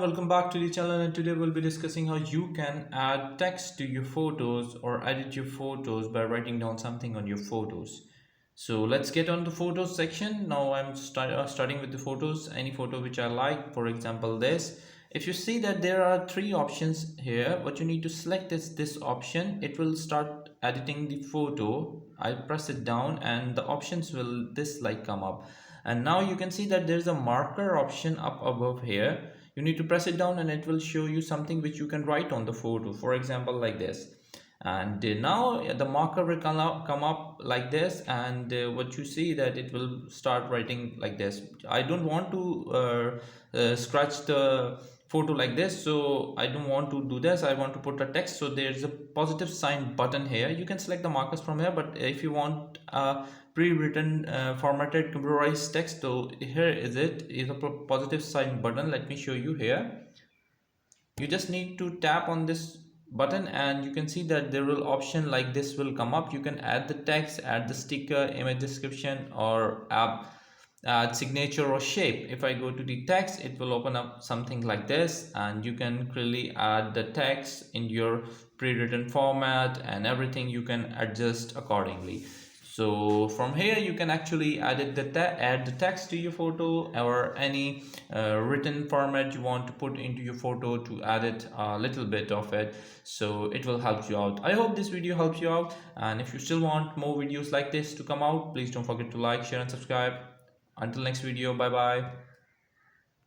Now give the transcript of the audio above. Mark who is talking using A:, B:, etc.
A: welcome back to the channel, and today we'll be discussing how you can add text to your photos or edit your photos by writing down something on your photos. So let's get on the photos section. Now I'm starting with the photos, any photo which I like, for example this. If you see that there are three options here, what you need to select is this option. It will start editing the photo. I press it down and the options will this like come up, and now you can see that there's a marker option up above here. You need to press it down and it will show you something which you can write on the photo, for example like this. And now the marker will come up like this, and what you see that it will start writing like this. I don't want to scratch the photo like this, so I don't want to do this. I want to put a text, so there's a positive sign button here. You can select the markers from here, but if you want pre-written formatted computerized text, so here is a positive sign button. Let me show you here. You just need to tap on this button and you can see that there will option like this will come up. You can add the text, add the sticker, image description, or add signature or shape. If I go to the text, it will open up something like this, and you can clearly add the text in your pre-written format, and everything you can adjust accordingly. So from here you can actually add the text to your photo, or any written format you want to put into your photo to add it a little bit of it. So it will help you out. I hope this video helps you out, and if you still want more videos like this to come out, please don't forget to like, share and subscribe. Until next video, bye bye.